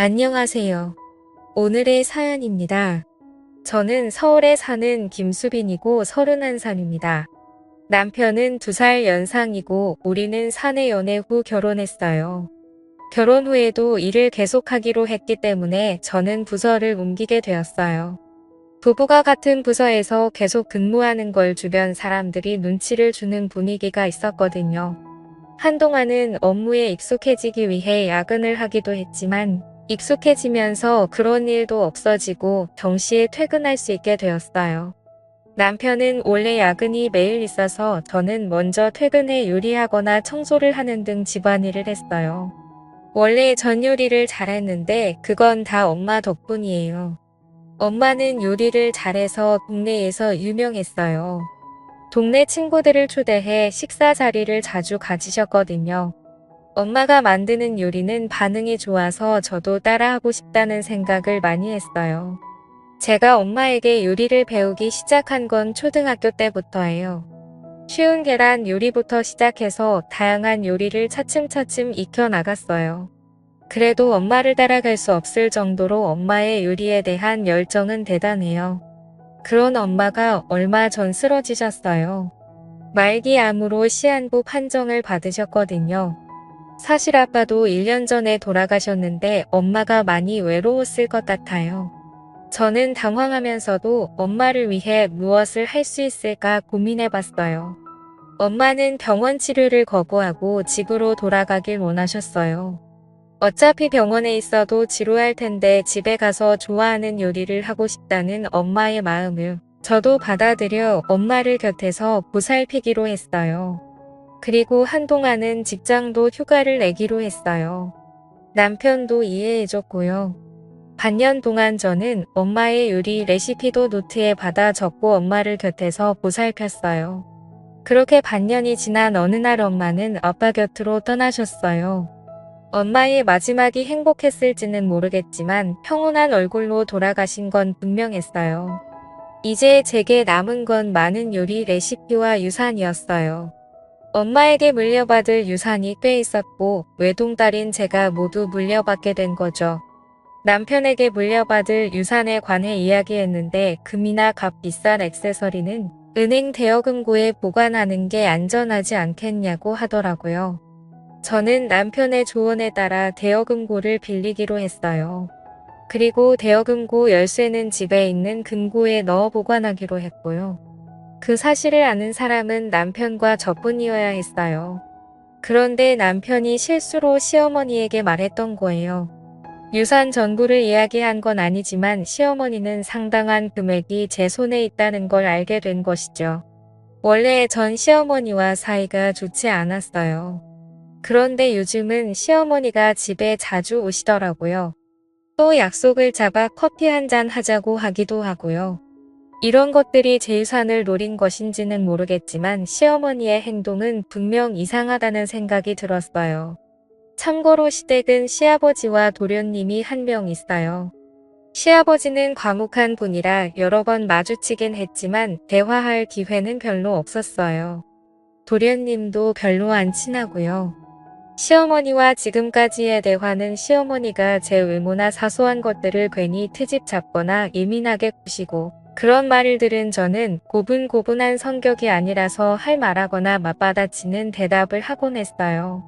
안녕하세요. 오늘의 사연입니다. 저는 서울에 사는 김수빈이고 31살입니다. 남편은 2살 연상이고 우리는 사내 연애 후 결혼했어요. 결혼 후에도 일을 계속하기로 했기 때문에 저는 부서를 옮기게 되었어요. 부부가 같은 부서에서 계속 근무하는 걸 주변 사람들이 눈치를 주는 분위기가 있었거든요. 한동안은 업무에 익숙해지기 위해 야근을 하기도 했지만 익숙해지면서 그런 일도 없어지고 정시에 퇴근할 수 있게 되었어요. 남편은 원래 야근이 매일 있어서 저는 먼저 퇴근해 요리하거나 청소를 하는 등 집안일을 했어요. 원래 전 요리를 잘했는데 그건 다 엄마 덕분이에요. 엄마는 요리를 잘해서 동네에서 유명했어요. 동네 친구들을 초대해 식사 자리를 자주 가지셨거든요. 엄마가 만드는 요리는 반응이 좋아서 저도 따라하고 싶다는 생각을 많이 했어요. 제가 엄마에게 요리를 배우기 시작한 건 초등학교 때부터예요. 쉬운 계란 요리부터 시작해서 다양한 요리를 차츰차츰 익혀 나갔어요. 그래도 엄마를 따라갈 수 없을 정도로 엄마의 요리에 대한 열정은 대단해요. 그런 엄마가 얼마 전 쓰러지셨어요. 말기암으로 시한부 판정을 받으셨거든요. 사실 아빠도 1년 전에 돌아가셨는데 엄마가 많이 외로웠을 것 같아요. 저는 당황하면서도 엄마를 위해 무엇을 할 수 있을까 고민해봤어요. 엄마는 병원 치료를 거부하고 집으로 돌아가길 원하셨어요. 어차피 병원에 있어도 지루할 텐데 집에 가서 좋아하는 요리를 하고 싶다는 엄마의 마음을 저도 받아들여 엄마를 곁에서 보살피기로 했어요. 그리고 한동안은 직장도 휴가를 내기로 했어요. 남편도 이해해줬고요. 반년 동안 저는 엄마의 요리 레시피도 노트에 받아 적고 엄마를 곁에서 보살폈어요. 그렇게 반년이 지난 어느 날 엄마는 아빠 곁으로 떠나셨어요. 엄마의 마지막이 행복했을지는 모르겠지만 평온한 얼굴로 돌아가신 건 분명했어요. 이제 제게 남은 건 많은 요리 레시피와 유산이었어요. 엄마에게 물려받을 유산이 꽤 있었고 외동딸인 제가 모두 물려받게 된 거죠. 남편에게 물려받을 유산에 관해 이야기했는데 금이나 값비싼 액세서리는 은행 대여금고에 보관하는 게 안전하지 않겠냐고 하더라고요. 저는 남편의 조언에 따라 대여금고를 빌리기로 했어요. 그리고 대여금고 열쇠는 집에 있는 금고에 넣어 보관하기로 했고요. 그 사실을 아는 사람은 남편과 저뿐이어야 했어요. 그런데 남편이 실수로 시어머니에게 말했던 거예요. 유산 전부를 이야기한 건 아니지만 시어머니는 상당한 금액이 제 손에 있다는 걸 알게 된 것이죠. 원래 전 시어머니와 사이가 좋지 않았어요. 그런데 요즘은 시어머니가 집에 자주 오시더라고요. 또 약속을 잡아 커피 한잔 하자고 하기도 하고요. 이런 것들이 제 유산을 노린 것인지는 모르겠지만 시어머니의 행동은 분명 이상하다는 생각이 들었어요. 참고로 시댁은 시아버지와 도련님이 한 명 있어요. 시아버지는 과묵한 분이라 여러 번 마주치긴 했지만 대화할 기회는 별로 없었어요. 도련님도 별로 안 친하고요. 시어머니와 지금까지의 대화는 시어머니가 제 외모나 사소한 것들을 괜히 트집 잡거나 예민하게 구시고 그런 말을 들은 저는 고분고분한 성격이 아니라서 할 말하거나 맞받아치는 대답을 하곤 했어요.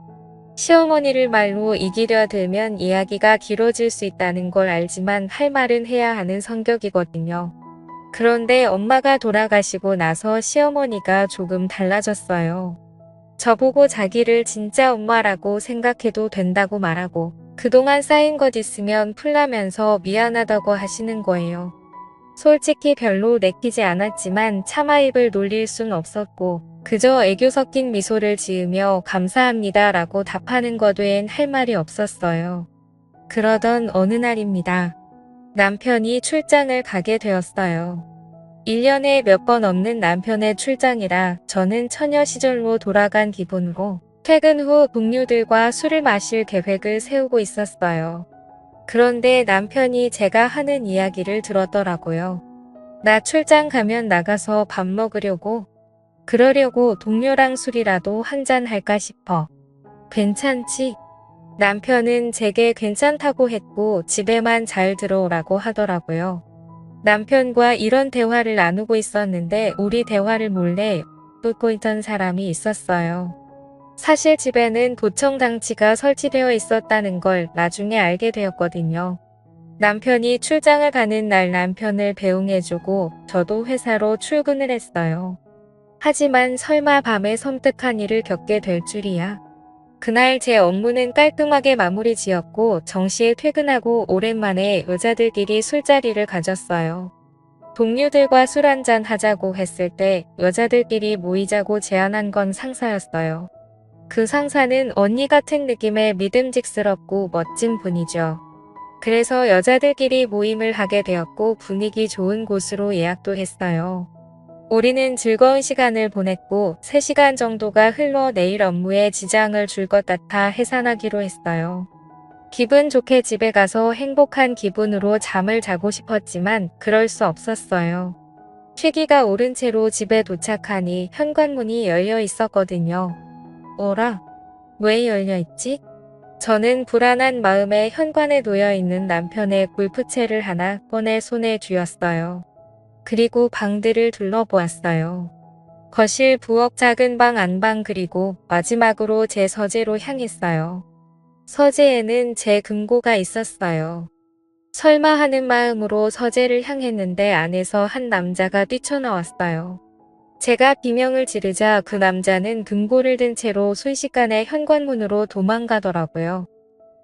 시어머니를 말로 이기려 들면 이야기가 길어질 수 있다는 걸 알지만 할 말은 해야 하는 성격이거든요. 그런데 엄마가 돌아가시고 나서 시어머니가 조금 달라졌어요. 저보고 자기를 진짜 엄마라고 생각해도 된다고 말하고 그동안 쌓인 것 있으면 풀라면서 미안하다고 하시는 거예요. 솔직히 별로 내키지 않았지만 차마 입을 놀릴 순 없었고 그저 애교 섞인 미소를 지으며 감사합니다 라고 답하는 것 외엔 할 말이 없었어요. 그러던 어느 날입니다. 남편이 출장을 가게 되었어요. 1년에 몇 번 없는 남편의 출장이라 저는 처녀 시절로 돌아간 기분으로 퇴근 후 동료들과 술을 마실 계획을 세우고 있었어요. 그런데 남편이 제가 하는 이야기를 들었더라고요. 나 출장 가면 나가서 밥 먹으려고. 그러려고 동료랑 술이라도 한잔 할까 싶어. 괜찮지? 남편은 제게 괜찮다고 했고 집에만 잘 들어오라고 하더라고요. 남편과 이런 대화를 나누고 있었는데 우리 대화를 몰래 듣고 있던 사람이 있었어요. 사실 집에는 도청 장치가 설치되어 있었다는 걸 나중에 알게 되었거든요. 남편이 출장을 가는 날 남편을 배웅해주고 저도 회사로 출근을 했어요. 하지만 설마 밤에 섬뜩한 일을 겪게 될 줄이야. 그날 제 업무는 깔끔하게 마무리 지었고 정시에 퇴근하고 오랜만에 여자들끼리 술자리를 가졌어요. 동료들과 술 한잔 하자고 했을 때 여자들끼리 모이자고 제안한 건 상사였어요. 그 상사는 언니 같은 느낌의 믿음직스럽고 멋진 분이죠. 그래서 여자들끼리 모임을 하게 되었고 분위기 좋은 곳으로 예약도 했어요. 우리는 즐거운 시간을 보냈고 3시간 정도가 흘러 내일 업무에 지장을 줄 것 같아 해산하기로 했어요. 기분 좋게 집에 가서 행복한 기분으로 잠을 자고 싶었지만 그럴 수 없었어요. 쉬기가 오른 채로 집에 도착하니 현관문이 열려 있었거든요. 어라? 왜 열려 있지? 저는 불안한 마음에 현관에 놓여 있는 남편의 골프채를 하나 꺼내 손에 쥐었어요. 그리고 방들을 둘러보았어요. 거실, 부엌, 작은 방, 안방 그리고 마지막으로 제 서재로 향했어요. 서재에는 제 금고가 있었어요. 설마 하는 마음으로 서재를 향했는데 안에서 한 남자가 뛰쳐나왔어요. 제가 비명을 지르자 그 남자는 금고를 든 채로 순식간에 현관문으로 도망가더라고요.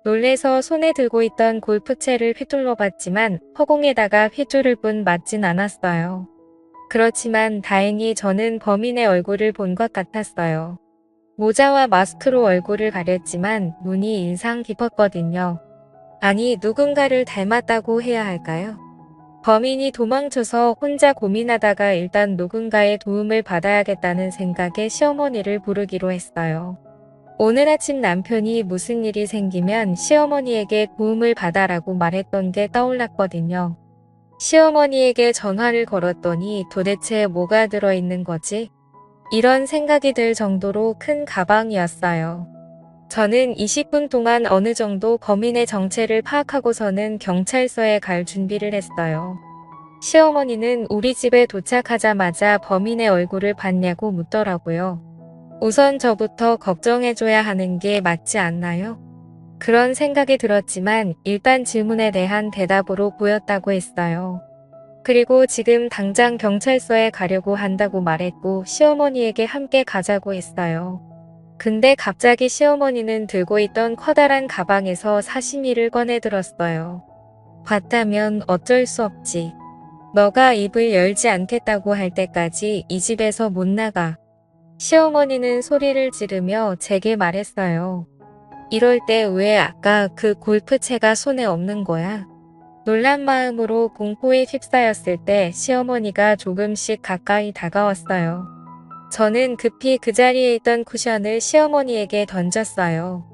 놀래서 손에 들고 있던 골프채를 휘둘러 봤지만 허공에다가 휘두를 뿐 맞진 않았어요. 그렇지만 다행히 저는 범인의 얼굴을 본 것 같았어요. 모자와 마스크로 얼굴을 가렸지만 눈이 인상 깊었거든요. 아니, 누군가를 닮았다고 해야 할까요? 범인이 도망쳐서 혼자 고민하다가 일단 누군가의 도움을 받아야겠다는 생각에 시어머니를 부르기로 했어요. 오늘 아침 남편이 무슨 일이 생기면 시어머니에게 도움을 받아라고 말했던 게 떠올랐거든요. 시어머니에게 전화를 걸었더니 도대체 뭐가 들어있는 거지? 이런 생각이 들 정도로 큰 가방이었어요. 저는 20분 동안 어느 정도 범인의 정체를 파악하고서는 경찰서에 갈 준비를 했어요. 시어머니는 우리 집에 도착하자마자 범인의 얼굴을 봤냐고 묻더라고요. 우선 저부터 걱정해줘야 하는 게 맞지 않나요? 그런 생각이 들었지만 일단 질문에 대한 대답으로 보였다고 했어요. 그리고 지금 당장 경찰서에 가려고 한다고 말했고 시어머니에게 함께 가자고 했어요. 근데 갑자기 시어머니는 들고 있던 커다란 가방에서 사시미를 꺼내 들었어요. 봤다면 어쩔 수 없지. 너가 입을 열지 않겠다고 할 때까지 이 집에서 못 나가. 시어머니는 소리를 지르며 제게 말했어요. 이럴 때 왜 아까 그 골프채가 손에 없는 거야? 놀란 마음으로 공포에 휩싸였을 때 시어머니가 조금씩 가까이 다가왔어요. 저는 급히 그 자리에 있던 쿠션을 시어머니에게 던졌어요.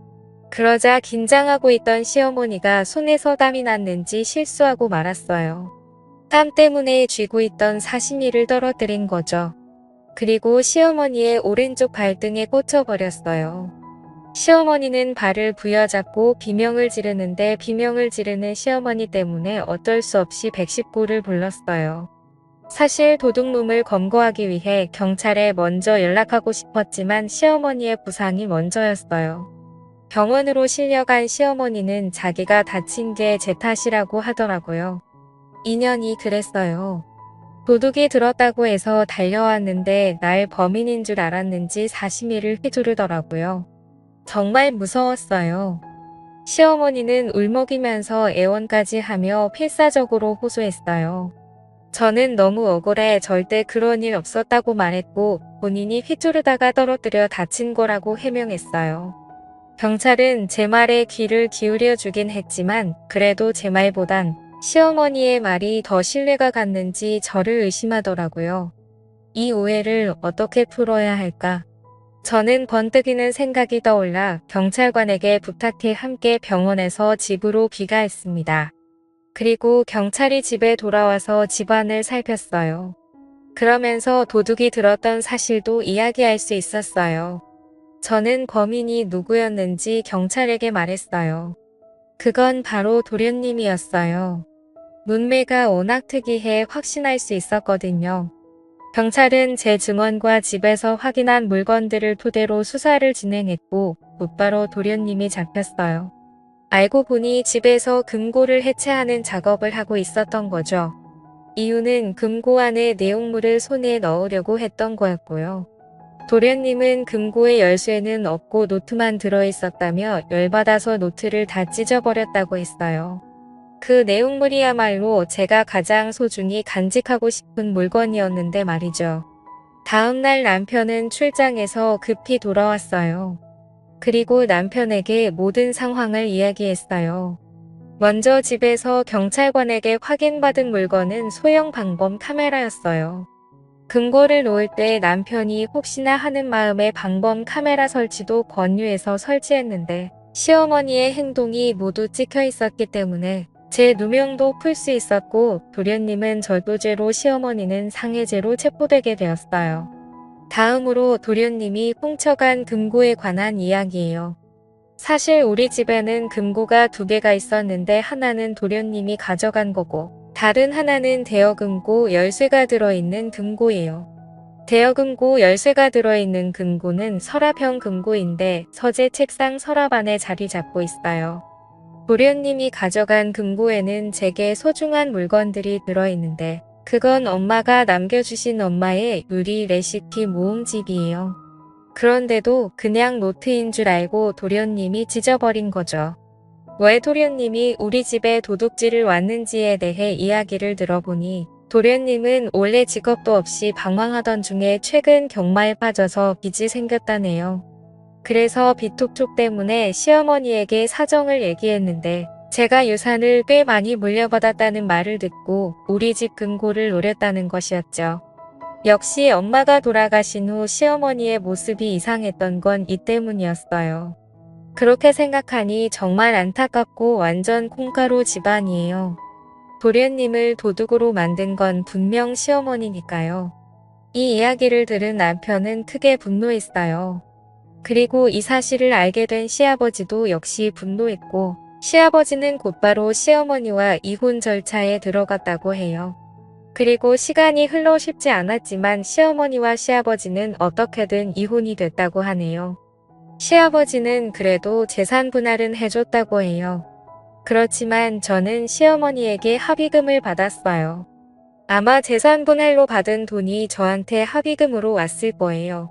그러자 긴장하고 있던 시어머니가 손에서 땀이 났는지 실수하고 말았어요. 땀 때문에 쥐고 있던 사시미를 떨어뜨린 거죠. 그리고 시어머니의 오른쪽 발등에 꽂혀버렸어요. 시어머니는 발을 부여잡고 비명을 지르는데 비명을 지르는 시어머니 때문에 어쩔 수 없이 119를 불렀어요. 사실 도둑놈을 검거하기 위해 경찰에 먼저 연락하고 싶었지만 시어머니의 부상이 먼저였어요. 병원으로 실려간 시어머니는 자기가 다친 게 제 탓이라고 하더라고요. 2년이 그랬어요. 도둑이 들었다고 해서 달려왔는데 날 범인인 줄 알았는지 사시미를 휘두르더라고요. 정말 무서웠어요. 시어머니는 울먹이면서 애원까지 하며 필사적으로 호소했어요. 저는 너무 억울해 절대 그런 일 없었다고 말했고 본인이 휘두르다가 떨어뜨려 다친 거라고 해명했어요. 경찰은 제 말에 귀를 기울여 주긴 했지만 그래도 제 말보단 시어머니의 말이 더 신뢰가 갔는지 저를 의심하더라고요. 이 오해를 어떻게 풀어야 할까? 저는 번뜩이는 생각이 떠올라 경찰관에게 부탁해 함께 병원에서 집으로 귀가했습니다. 그리고 경찰이 집에 돌아와서 집안을 살폈어요. 그러면서 도둑이 들었던 사실도 이야기할 수 있었어요. 저는 범인이 누구였는지 경찰에게 말했어요. 그건 바로 도련님이었어요. 눈매가 워낙 특이해 확신할 수 있었거든요. 경찰은 제 증언과 집에서 확인한 물건들을 토대로 수사를 진행했고 곧바로 도련님이 잡혔어요. 알고 보니 집에서 금고를 해체하는 작업을 하고 있었던 거죠. 이유는 금고 안에 내용물을 손에 넣으려고 했던 거였고요. 도련님은 금고의 열쇠는 없고 노트만 들어있었다며 열받아서 노트를 다 찢어버렸다고 했어요. 그 내용물이야말로 제가 가장 소중히 간직하고 싶은 물건이었는데 말이죠. 다음날 남편은 출장에서 급히 돌아왔어요. 그리고 남편에게 모든 상황을 이야기했어요. 먼저 집에서 경찰관에게 확인받은 물건은 소형 방범 카메라였어요. 금고를 놓을 때 남편이 혹시나 하는 마음에 방범 카메라 설치도 권유해서 설치했는데 시어머니의 행동이 모두 찍혀 있었기 때문에 제 누명도 풀 수 있었고 도련님은 절도죄로 시어머니는 상해죄로 체포되게 되었어요. 다음으로 도련님이 훔쳐간 금고에 관한 이야기예요. 사실 우리 집에는 금고가 2개가 있었는데 하나는 도련님이 가져간 거고 다른 하나는 대여금고 열쇠가 들어있는 금고예요. 대여금고 열쇠가 들어있는 금고는 서랍형 금고인데 서재 책상 서랍 안에 자리 잡고 있어요. 도련님이 가져간 금고에는 제게 소중한 물건들이 들어있는데 그건 엄마가 남겨주신 엄마의 요리 레시피 모음집이에요. 그런데도 그냥 노트인 줄 알고 도련님이 찢어버린 거죠. 왜 도련님이 우리 집에 도둑질을 왔는지에 대해 이야기를 들어보니 도련님은 원래 직업도 없이 방황하던 중에 최근 경마에 빠져서 빚이 생겼다네요. 그래서 빚톡촉 때문에 시어머니에게 사정을 얘기했는데 제가 유산을 꽤 많이 물려받았다는 말을 듣고 우리 집 금고를 노렸다는 것이었죠. 역시 엄마가 돌아가신 후 시어머니의 모습이 이상했던 건 이 때문이었어요. 그렇게 생각하니 정말 안타깝고 완전 콩가루 집안이에요. 도련님을 도둑으로 만든 건 분명 시어머니니까요. 이 이야기를 들은 남편은 크게 분노했어요. 그리고 이 사실을 알게 된 시아버지도 역시 분노했고 시아버지는 곧바로 시어머니와 이혼 절차에 들어갔다고 해요. 그리고 시간이 흘러 쉽지 않았지만 시어머니와 시아버지는 어떻게든 이혼이 됐다고 하네요. 시아버지는 그래도 재산 분할은 해줬다고 해요. 그렇지만 저는 시어머니에게 합의금을 받았어요. 아마 재산 분할로 받은 돈이 저한테 합의금으로 왔을 거예요.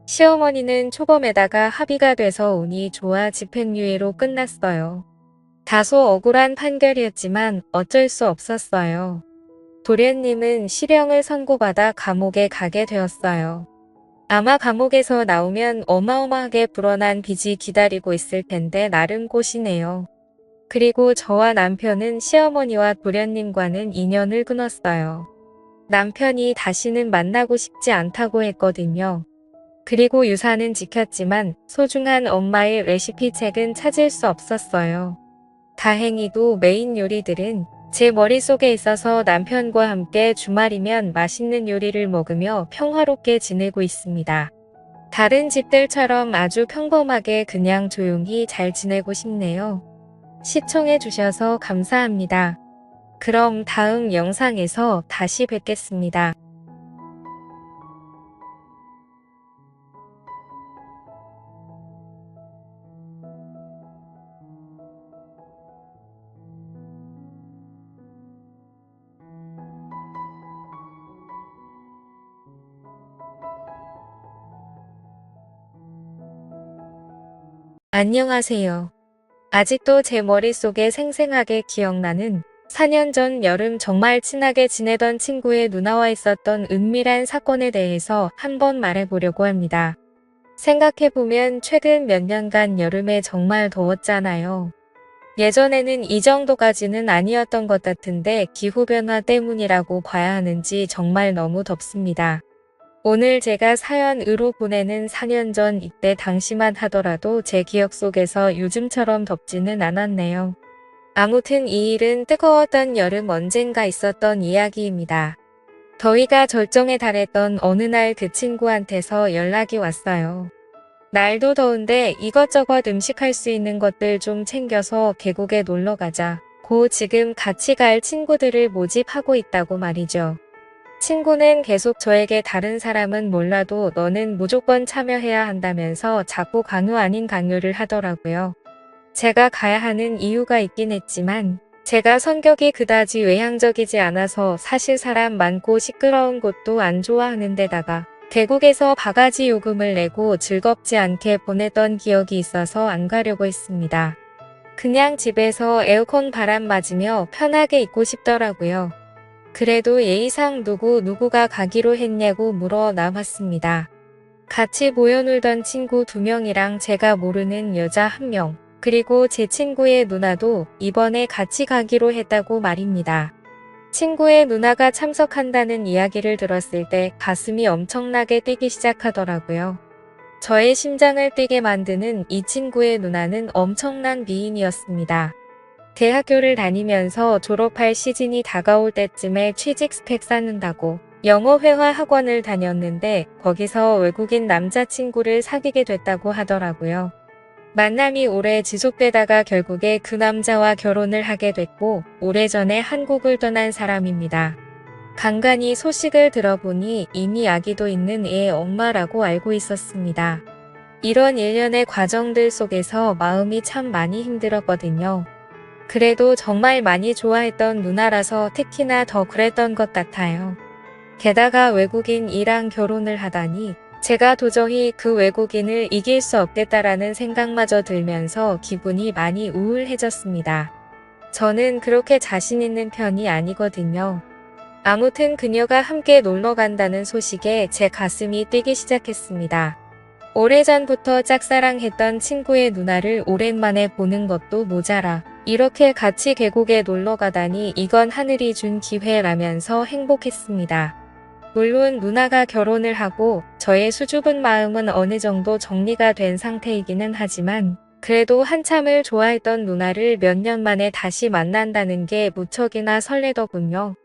시어머니는 초범에다가 합의가 돼서 운이 좋아 집행유예로 끝났어요. 다소 억울한 판결이었지만 어쩔 수 없었어요. 도련님은 실형을 선고받아 감옥에 가게 되었어요. 아마 감옥에서 나오면 어마어마하게 불어난 빚이 기다리고 있을 텐데 나름 꽃이네요. 그리고 저와 남편은 시어머니와 도련님과는 인연을 끊었어요. 남편이 다시는 만나고 싶지 않다고 했거든요. 그리고 유산은 지켰지만 소중한 엄마의 레시피 책은 찾을 수 없었어요. 다행히도 메인 요리들은 제 머릿속에 있어서 남편과 함께 주말이면 맛있는 요리를 먹으며 평화롭게 지내고 있습니다. 다른 집들처럼 아주 평범하게 그냥 조용히 잘 지내고 싶네요. 시청해주셔서 감사합니다. 그럼 다음 영상에서 다시 뵙겠습니다. 안녕하세요. 아직도 제 머릿속에 생생하게 기억나는 4년 전 여름 정말 친하게 지내던 친구의 누나와 있었던 은밀한 사건에 대해서 한번 말해보려고 합니다. 생각해보면 최근 몇 년간 여름에 정말 더웠잖아요. 예전에는 이 정도까지는 아니었던 것 같은데 기후변화 때문이라고 봐야 하는지 정말 너무 덥습니다. 오늘 제가 사연으로 보내는 4년 전 이때 당시만 하더라도 제 기억 속에서 요즘처럼 덥지는 않았네요. 아무튼 이 일은 뜨거웠던 여름 언젠가 있었던 이야기입니다. 더위가 절정에 달했던 어느 날 그 친구한테서 연락이 왔어요. 날도 더운데 이것저것 음식할 수 있는 것들 좀 챙겨서 계곡에 놀러 가자. 고 지금 같이 갈 친구들을 모집하고 있다고 말이죠. 친구는 계속 저에게 다른 사람은 몰라도 너는 무조건 참여해야 한다면서 자꾸 강요 아닌 강요를 하더라고요. 제가 가야 하는 이유가 있긴 했지만 제가 성격이 그다지 외향적이지 않아서 사실 사람 많고 시끄러운 곳도 안 좋아하는 데다가 계곡에서 바가지 요금을 내고 즐겁지 않게 보냈던 기억이 있어서 안 가려고 했습니다. 그냥 집에서 에어컨 바람 맞으며 편하게 있고 싶더라고요. 그래도 예의상 누구가 가기로 했냐고 물어 나왔습니다. 같이 모여 놀던 친구 2명이랑 제가 모르는 여자 1명, 그리고 제 친구의 누나도 이번에 같이 가기로 했다고 말입니다. 친구의 누나가 참석한다는 이야기를 들었을 때 가슴이 엄청나게 뛰기 시작하더라고요. 저의 심장을 뛰게 만드는 이 친구의 누나는 엄청난 미인이었습니다. 대학교를 다니면서 졸업할 시즌이 다가올 때쯤에 취직 스펙 쌓는다고 영어 회화 학원을 다녔는데 거기서 외국인 남자친구를 사귀게 됐다고 하더라고요. 만남이 오래 지속되다가 결국에 그 남자와 결혼을 하게 됐고 오래전에 한국을 떠난 사람입니다. 간간히 소식을 들어보니 이미 아기도 있는 애의 엄마라고 알고 있었습니다. 이런 일련의 과정들 속에서 마음이 참 많이 힘들었거든요. 그래도 정말 많이 좋아했던 누나라서 특히나 더 그랬던 것 같아요. 게다가 외국인이랑 결혼을 하다니 제가 도저히 그 외국인을 이길 수 없겠다라는 생각마저 들면서 기분이 많이 우울해졌습니다. 저는 그렇게 자신 있는 편이 아니거든요. 아무튼 그녀가 함께 놀러 간다는 소식에 제 가슴이 뛰기 시작했습니다. 오래전부터 짝사랑했던 친구의 누나를 오랜만에 보는 것도 모자라 이렇게 같이 계곡에 놀러 가다니 이건 하늘이 준 기회라면서 행복했습니다. 물론 누나가 결혼을 하고 저의 수줍은 마음은 어느 정도 정리가 된 상태이기는 하지만 그래도 한참을 좋아했던 누나를 몇 년 만에 다시 만난다는 게 무척이나 설레더군요.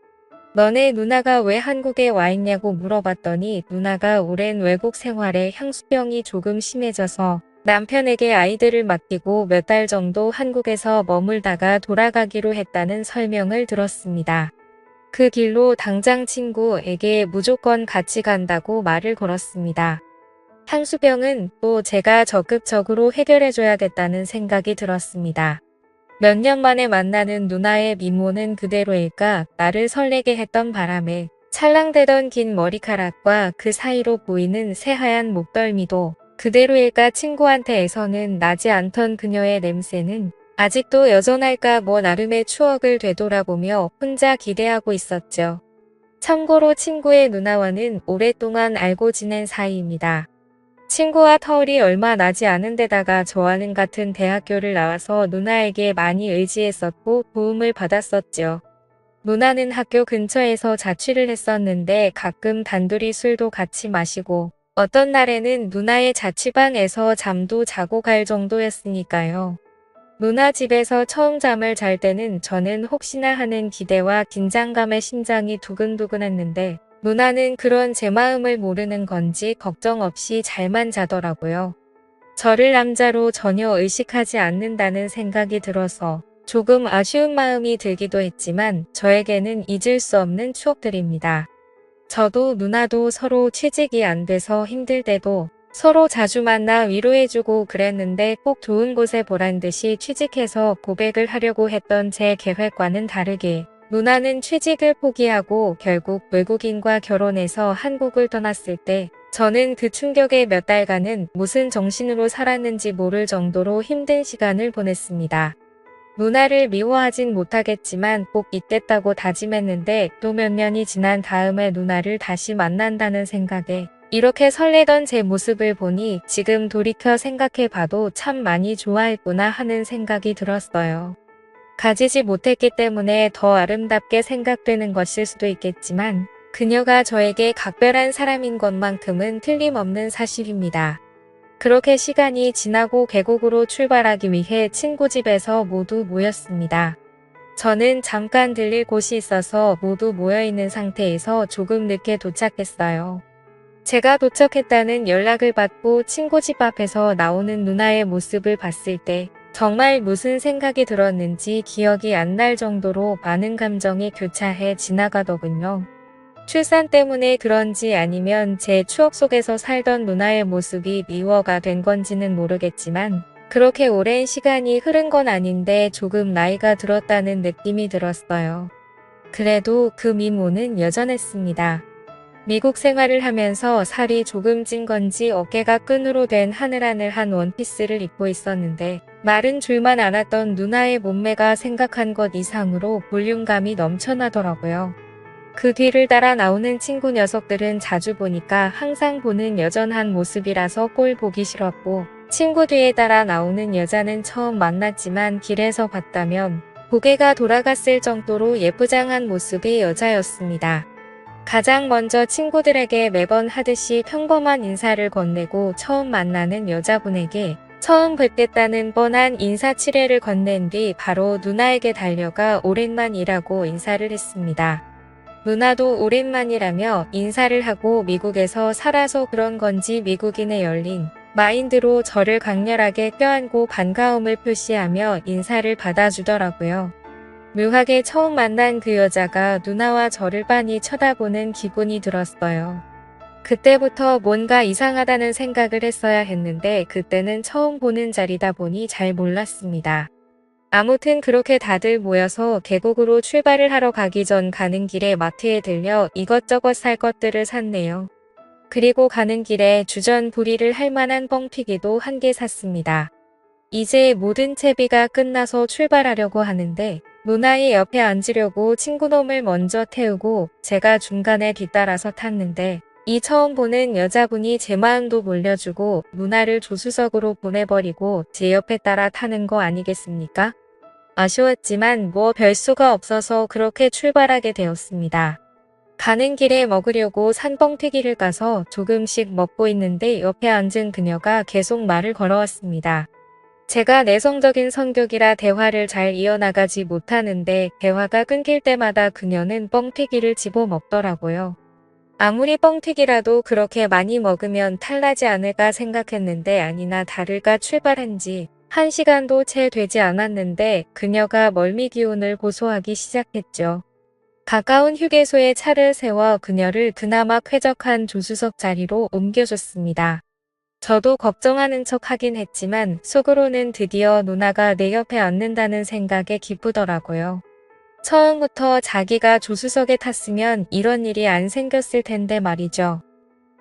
너네 누나가 왜 한국에 와 있냐고 물어봤더니 누나가 오랜 외국 생활에 향수병이 조금 심해져서 남편에게 아이들을 맡기고 몇 달 정도 한국에서 머물다가 돌아가기로 했다는 설명을 들었습니다. 그 길로 당장 친구에게 무조건 같이 간다고 말을 걸었습니다. 향수병은 또 제가 적극적으로 해결해줘야겠다는 생각이 들었습니다. 몇 년 만에 만나는 누나의 미모는 그대로일까 나를 설레게 했던 바람에 찰랑대던 긴 머리카락과 그 사이로 보이는 새하얀 목덜미도 그대로일까 친구한테에서는 나지 않던 그녀의 냄새는 아직도 여전할까 나름의 추억을 되돌아보며 혼자 기대하고 있었죠. 참고로 친구의 누나와는 오랫동안 알고 지낸 사이입니다. 친구와 터울이 얼마 나지 않은 데다가 저와는 같은 대학교를 나와서 누나에게 많이 의지했었고 도움을 받았었죠. 누나는 학교 근처에서 자취를 했었는데 가끔 단둘이 술도 같이 마시고 어떤 날에는 누나의 자취방에서 잠도 자고 갈 정도였으니까요. 누나 집에서 처음 잠을 잘 때는 저는 혹시나 하는 기대와 긴장감에 심장이 두근두근했는데 누나는 그런 제 마음을 모르는 건지 걱정 없이 잘만 자더라고요. 저를 남자로 전혀 의식하지 않는다는 생각이 들어서 조금 아쉬운 마음이 들기도 했지만 저에게는 잊을 수 없는 추억들입니다. 저도 누나도 서로 취직이 안 돼서 힘들 때도 서로 자주 만나 위로해주고 그랬는데 꼭 좋은 곳에 보란 듯이 취직해서 고백을 하려고 했던 제 계획과는 다르게 누나는 취직을 포기하고 결국 외국인과 결혼해서 한국을 떠났을 때 저는 그 충격에 몇 달간은 무슨 정신으로 살았는지 모를 정도로 힘든 시간을 보냈습니다. 누나를 미워하진 못하겠지만 꼭 있겠다고 다짐했는데 또 몇 년이 지난 다음에 누나를 다시 만난다는 생각에 이렇게 설레던 제 모습을 보니 지금 돌이켜 생각해봐도 참 많이 좋아했구나 하는 생각이 들었어요. 가지지 못했기 때문에 더 아름답게 생각되는 것일 수도 있겠지만 그녀가 저에게 각별한 사람인 것만큼은 틀림없는 사실입니다. 그렇게 시간이 지나고 계곡으로 출발하기 위해 친구 집에서 모두 모였습니다. 저는 잠깐 들릴 곳이 있어서 모두 모여있는 상태에서 조금 늦게 도착했어요. 제가 도착했다는 연락을 받고 친구 집 앞에서 나오는 누나의 모습을 봤을 때 정말 무슨 생각이 들었는지 기억이 안 날 정도로 많은 감정이 교차해 지나가더군요. 출산 때문에 그런지 아니면 제 추억 속에서 살던 누나의 모습이 미워가 된 건지는 모르겠지만 그렇게 오랜 시간이 흐른 건 아닌데 조금 나이가 들었다는 느낌이 들었어요. 그래도 그 미모는 여전했습니다. 미국 생활을 하면서 살이 조금 찐 건지 어깨가 끈으로 된 하늘하늘한 원피스를 입고 있었는데 마른 줄만 안았던 누나의 몸매가 생각한 것 이상으로 볼륨감이 넘쳐나더라고요. 그 뒤를 따라 나오는 친구 녀석들은 자주 보니까 항상 보는 여전한 모습이라서 꼴 보기 싫었고 친구 뒤에 따라 나오는 여자는 처음 만났지만 길에서 봤다면 고개가 돌아갔을 정도로 예쁘장한 모습의 여자였습니다. 가장 먼저 친구들에게 매번 하듯이 평범한 인사를 건네고 처음 만나는 여자분에게 처음 뵙겠다는 뻔한 인사치레를 건넨 뒤 바로 누나에게 달려가 오랜만이라고 인사를 했습니다. 누나도 오랜만이라며 인사를 하고 미국에서 살아서 그런 건지 미국인의 열린 마인드로 저를 강렬하게 껴안고 반가움을 표시하며 인사를 받아주더라고요. 묘하게 처음 만난 그 여자가 누나와 저를 빤히 쳐다보는 기분이 들었어요. 그때부터 뭔가 이상하다는 생각을 했어야 했는데 그때는 처음 보는 자리다 보니 잘 몰랐습니다. 아무튼 그렇게 다들 모여서 계곡으로 출발을 하러 가기 전 가는 길에 마트에 들려 이것저것 살 것들을 샀네요. 그리고 가는 길에 주전 부리를 할 만한 뻥튀기도 한 개 샀습니다. 이제 모든 채비가 끝나서 출발하려고 하는데 누나의 옆에 앉으려고 친구놈을 먼저 태우고 제가 중간에 뒤따라서 탔는데 이 처음 보는 여자분이 제 마음도 몰려주고 누나를 조수석으로 보내버리고 제 옆에 따라 타는 거 아니겠습니까? 아쉬웠지만 뭐 별수가 없어서 그렇게 출발하게 되었습니다. 가는 길에 먹으려고 산 뻥튀기를 까서 조금씩 먹고 있는데 옆에 앉은 그녀가 계속 말을 걸어왔습니다. 제가 내성적인 성격이라 대화를 잘 이어나가지 못하는데 대화가 끊길 때마다 그녀는 뻥튀기를 집어 먹더라고요. 아무리 뻥튀기라도 그렇게 많이 먹으면 탈나지 않을까 생각했는데 아니나 다를까 출발한 지 1시간도 채 되지 않았는데 그녀가 멀미 기운을 고소하기 시작했죠. 가까운 휴게소에 차를 세워 그녀를 그나마 쾌적한 조수석 자리로 옮겨줬습니다. 저도 걱정하는 척 하긴 했지만 속으로는 드디어 누나가 내 옆에 앉는다는 생각에 기쁘더라고요. 처음부터 자기가 조수석에 탔으면 이런 일이 안 생겼을 텐데 말이죠.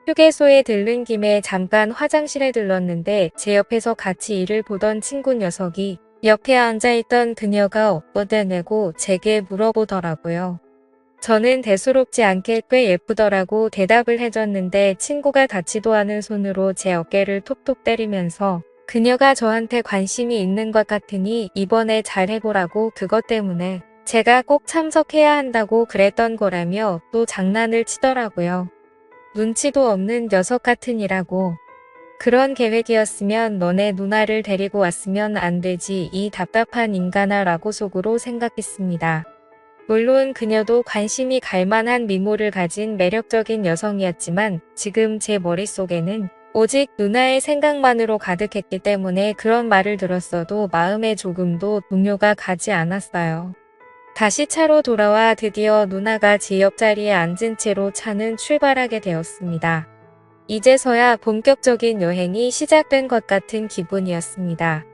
휴게소에 들른 김에 잠깐 화장실에 들렀는데 제 옆에서 같이 일을 보던 친구 녀석이 옆에 앉아있던 그녀가 엇보대내고 제게 물어보더라고요. 저는 대수롭지 않게 꽤 예쁘더라고 대답을 해줬는데 친구가 닿지도 않은 손으로 제 어깨를 톡톡 때리면서 그녀가 저한테 관심이 있는 것 같으니 이번에 잘해보라고 그것 때문에 제가 꼭 참석해야 한다고 그랬던 거라며 또 장난을 치더라고요. 눈치도 없는 녀석 같으니라고. 그런 계획이었으면 너네 누나를 데리고 왔으면 안 되지 이 답답한 인간아 라고 속으로 생각했습니다. 물론 그녀도 관심이 갈 만한 미모를 가진 매력적인 여성이었지만 지금 제 머릿속에는 오직 누나의 생각만으로 가득했기 때문에 그런 말을 들었어도 마음에 조금도 동요가 가지 않았어요. 다시 차로 돌아와 드디어 누나가 제 옆자리에 앉은 채로 차는 출발하게 되었습니다. 이제서야 본격적인 여행이 시작된 것 같은 기분이었습니다.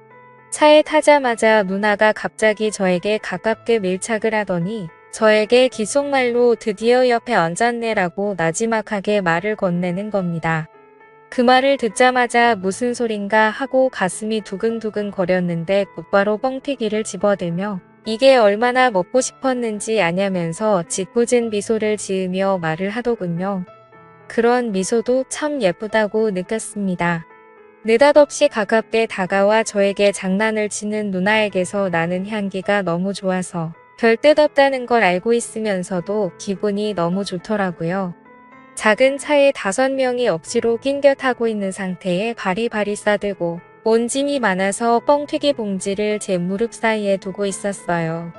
차에 타자마자 누나가 갑자기 저에게 가깝게 밀착을 하더니 저에게 귓속말로 드디어 옆에 앉았네라고 나지막하게 말을 건네는 겁니다. 그 말을 듣자마자 무슨 소린가 하고 가슴이 두근두근 거렸는데 곧바로 뻥튀기를 집어들며 이게 얼마나 먹고 싶었는지 아냐면서 짓궂은 미소를 지으며 말을 하더군요. 그런 미소도 참 예쁘다고 느꼈습니다. 느닷없이 가깝게 다가와 저에게 장난을 치는 누나에게서 나는 향기가 너무 좋아서 별 뜻 없다는 걸 알고 있으면서도 기분이 너무 좋더라고요. 작은 차에 5명이 억지로 낑겨 타고 있는 상태에 바리바리 싸들고 온 짐이 많아서 뻥튀기 봉지를 제 무릎 사이에 두고 있었어요.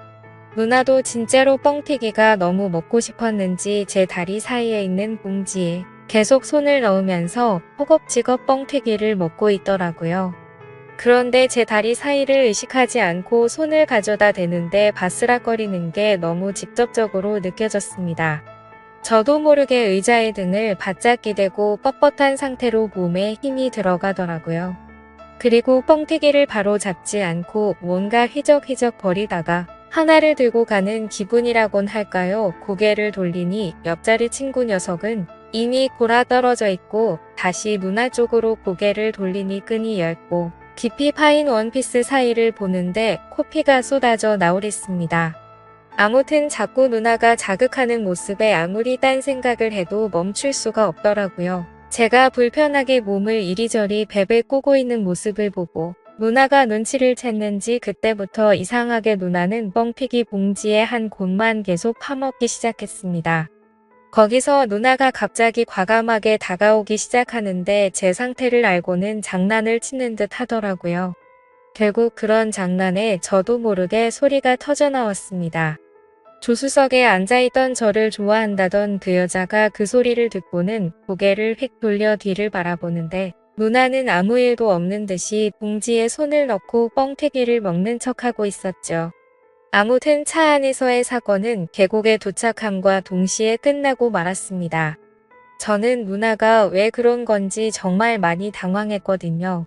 누나도 진짜로 뻥튀기가 너무 먹고 싶었는지 제 다리 사이에 있는 봉지에 계속 손을 넣으면서 허겁지겁 뻥튀기를 먹고 있더라고요. 그런데 제 다리 사이를 의식하지 않고 손을 가져다 대는데 바스락거리는 게 너무 직접적으로 느껴졌습니다. 저도 모르게 의자의 등을 바짝 기대고 뻣뻣한 상태로 몸에 힘이 들어가더라고요. 그리고 뻥튀기를 바로 잡지 않고 뭔가 휘적휘적 거리다가 하나를 들고 가는 기분이라곤 할까요? 고개를 돌리니 옆자리 친구 녀석은 이미 골아떨어져 있고 다시 누나 쪽으로 고개를 돌리니 끈이 얇고 깊이 파인 원피스 사이를 보는데 코피가 쏟아져 나오랬습니다. 아무튼 자꾸 누나가 자극하는 모습에 아무리 딴 생각을 해도 멈출 수가 없더라고요. 제가 불편하게 몸을 이리저리 베베 꼬고 있는 모습을 보고 누나가 눈치를 챘는지 그때부터 이상하게 누나는 뻥튀기 봉지의 한 곳만 계속 파먹기 시작했습니다. 거기서 누나가 갑자기 과감하게 다가오기 시작하는데 제 상태를 알고는 장난을 치는 듯 하더라고요. 결국 그런 장난에 저도 모르게 소리가 터져 나왔습니다. 조수석에 앉아있던 저를 좋아한다던 그 여자가 그 소리를 듣고는 고개를 휙 돌려 뒤를 바라보는데 누나는 아무 일도 없는 듯이 봉지에 손을 넣고 뻥튀기를 먹는 척하고 있었죠. 아무튼 차 안에서의 사건은 계곡에 도착함과 동시에 끝나고 말았습니다. 저는 누나가 왜 그런 건지 정말 많이 당황했거든요.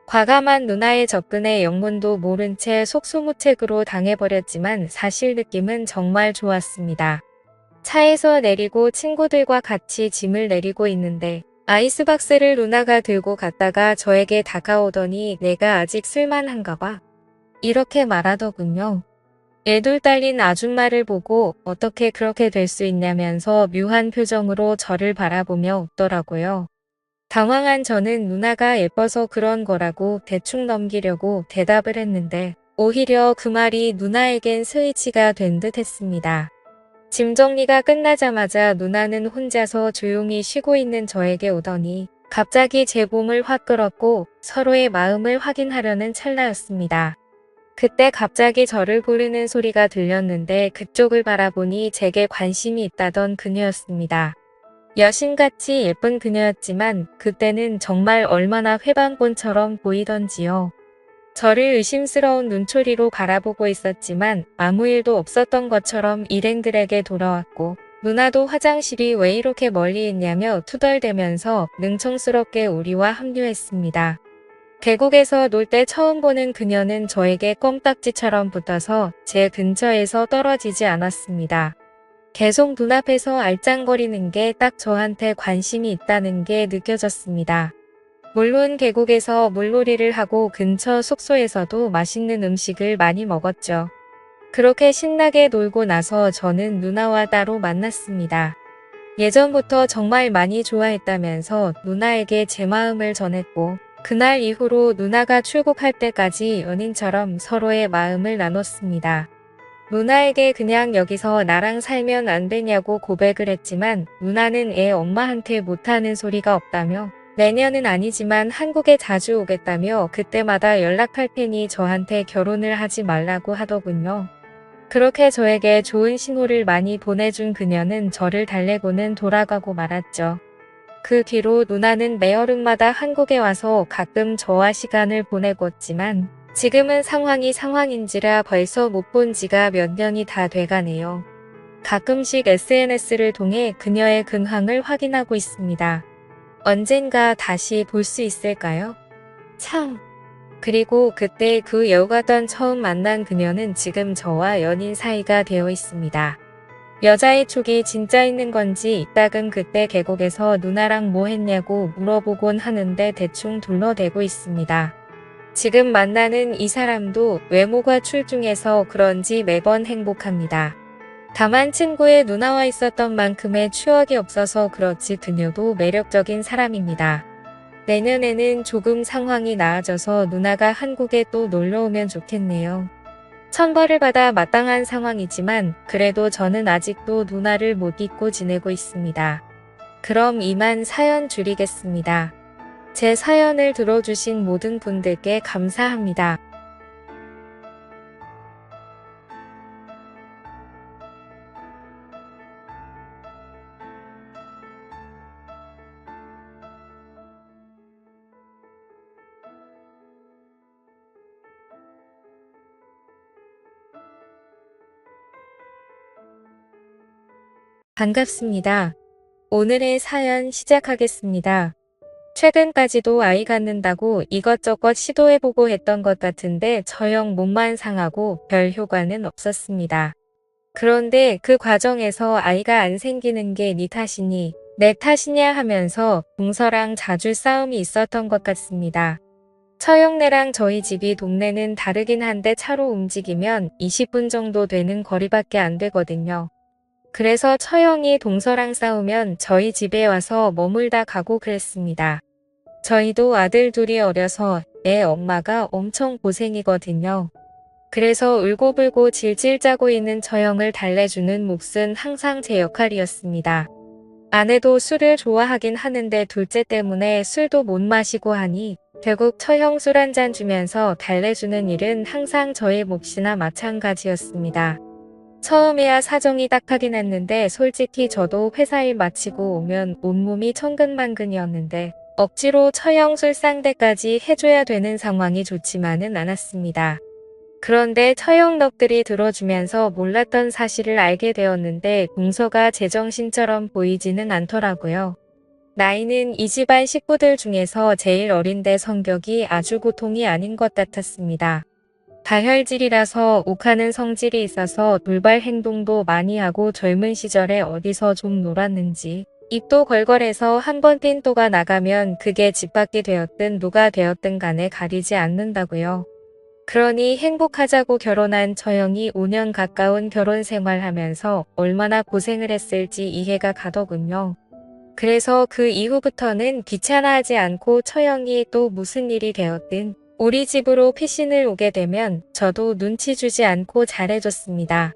과감한 누나의 접근에 영문도 모른 채 속수무책으로 당해버렸지만 사실 느낌은 정말 좋았습니다. 차에서 내리고 친구들과 같이 짐을 내리고 있는데 아이스박스를 누나가 들고 갔다가 저에게 다가오더니 내가 아직 쓸만한가 봐. 이렇게 말하더군요. 애돌 딸린 아줌마를 보고 어떻게 그렇게 될 수 있냐면서 묘한 표정으로 저를 바라보며 웃더라고요. 당황한 저는 누나가 예뻐서 그런 거라고 대충 넘기려고 대답을 했는데 오히려 그 말이 누나에겐 스위치가 된 듯 했습니다. 짐 정리가 끝나자마자 누나는 혼자서 조용히 쉬고 있는 저에게 오더니 갑자기 제 몸을 확 끌었고 서로의 마음을 확인하려는 찰나였습니다. 그때 갑자기 저를 부르는 소리가 들렸는데 그쪽을 바라보니 제게 관심이 있다던 그녀였습니다. 여신같이 예쁜 그녀였지만 그때는 정말 얼마나 회방꾼처럼 보이던지요. 저를 의심스러운 눈초리로 바라보고 있었지만 아무 일도 없었던 것처럼 일행들에게 돌아왔고 누나도 화장실이 왜 이렇게 멀리 있냐며 투덜대면서 능청스럽게 우리와 합류했습니다. 계곡에서 놀 때 처음 보는 그녀는 저에게 껌딱지처럼 붙어서 제 근처에서 떨어지지 않았습니다. 계속 눈앞에서 알짱거리는 게 딱 저한테 관심이 있다는 게 느껴졌습니다. 물론 계곡에서 물놀이를 하고 근처 숙소에서도 맛있는 음식을 많이 먹었죠. 그렇게 신나게 놀고 나서 저는 누나와 따로 만났습니다. 예전부터 정말 많이 좋아했다면서 누나에게 제 마음을 전했고 그날 이후로 누나가 출국할 때까지 연인처럼 서로의 마음을 나눴습니다. 누나에게 그냥 여기서 나랑 살면 안 되냐고 고백을 했지만 누나는 애 엄마한테 못하는 소리가 없다며 내년은 아니지만 한국에 자주 오겠다며 그때마다 연락할 테니 저한테 결혼을 하지 말라고 하더군요. 그렇게 저에게 좋은 신호를 많이 보내준 그녀는 저를 달래고는 돌아가고 말았죠. 그 뒤로 누나는 매여름마다 한국에 와서 가끔 저와 시간을 보내고 있지만 지금은 상황이 상황인지라 벌써 못 본 지가 몇 년이 다 돼가네요. 가끔씩 SNS를 통해 그녀의 근황을 확인하고 있습니다. 언젠가 다시 볼 수 있을까요? 참. 그리고 그때 그 여우가던 처음 만난 그녀는 지금 저와 연인 사이가 되어 있습니다. 여자의 촉이 진짜 있는 건지 이따금 그때 계곡에서 누나랑 뭐 했냐고 물어보곤 하는데 대충 둘러대고 있습니다. 지금 만나는 이 사람도 외모가 출중해서 그런지 매번 행복합니다. 다만 친구의 누나와 있었던 만큼의 추억이 없어서 그렇지 그녀도 매력적인 사람입니다. 내년에는 조금 상황이 나아져서 누나가 한국에 또 놀러 오면 좋겠네요. 천벌을 받아 마땅한 상황이지만 그래도 저는 아직도 누나를 못 잊고 지내고 있습니다. 그럼 이만 사연 줄이겠습니다. 제 사연을 들어주신 모든 분들께 감사합니다. 반갑습니다. 오늘의 사연 시작하겠습니다. 최근까지도 아이 갖는다고 이것저것 시도해보고 했던 것 같은데 처형 몸만 상하고 별 효과는 없었습니다. 그런데 그 과정에서 아이가 안 생기는 게 네 탓이니 내 탓이냐 하면서 동서랑 자주 싸움이 있었던 것 같습니다. 처형네랑 저희 집이 동네는 다르긴 한데 차로 움직이면 20분 정도 되는 거리밖에 안 되거든요. 그래서 처형이 동서랑 싸우면 저희 집에 와서 머물다 가고 그랬습니다. 저희도 아들 둘이 어려서 애 엄마가 엄청 고생이거든요. 그래서 울고불고 질질 짜고 있는 처형을 달래주는 몫은 항상 제 역할이었습니다. 아내도 술을 좋아하긴 하는데 둘째 때문에 술도 못 마시고 하니 결국 처형 술 한 잔 주면서 달래주는 일은 항상 저의 몫이나 마찬가지였습니다. 처음에야 사정이 딱하긴 했는데 솔직히 저도 회사 일 마치고 오면 온몸이 천근만근이었는데 억지로 처형 술상대까지 해줘야 되는 상황이 좋지만은 않았습니다. 그런데 처형 넋들이 들어주면서 몰랐던 사실을 알게 되었는데 동서가 제정신처럼 보이지는 않더라고요. 나이는 이 집안 식구들 중에서 제일 어린데 성격이 아주 보통이 아닌 것 같았습니다. 다혈질이라서 욱하는 성질이 있어서 돌발 행동도 많이 하고 젊은 시절에 어디서 좀 놀았는지 입도 걸걸해서 한번 뗀또가 나가면 그게 집 밖이 되었든 누가 되었든 간에 가리지 않는다고요. 그러니 행복하자고 결혼한 처형이 5년 가까운 결혼 생활하면서 얼마나 고생을 했을지 이해가 가더군요. 그래서 그 이후부터는 귀찮아하지 않고 처형이 또 무슨 일이 되었든 우리 집으로 피신을 오게 되면 저도 눈치 주지 않고 잘해줬습니다.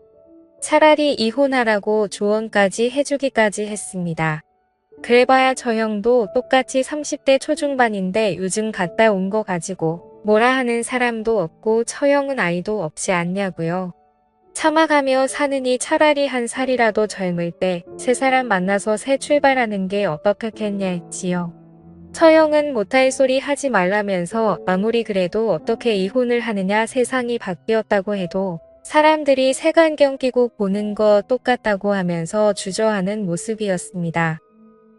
차라리 이혼하라고 조언까지 해주기까지 했습니다. 그래봐야 처형도 똑같이 30대 초중반인데 요즘 갔다 온 거 가지고 뭐라 하는 사람도 없고 처형은 아이도 없지 않냐고요. 참아가며 사느니 차라리 한 살이라도 젊을 때 새 사람 만나서 새 출발하는 게 어떻겠냐 했지요. 처형은 못할 소리 하지 말라면서 아무리 그래도 어떻게 이혼을 하느냐 세상이 바뀌었다고 해도 사람들이 색안경 끼고 보는 거 똑같다고 하면서 주저하는 모습이었습니다.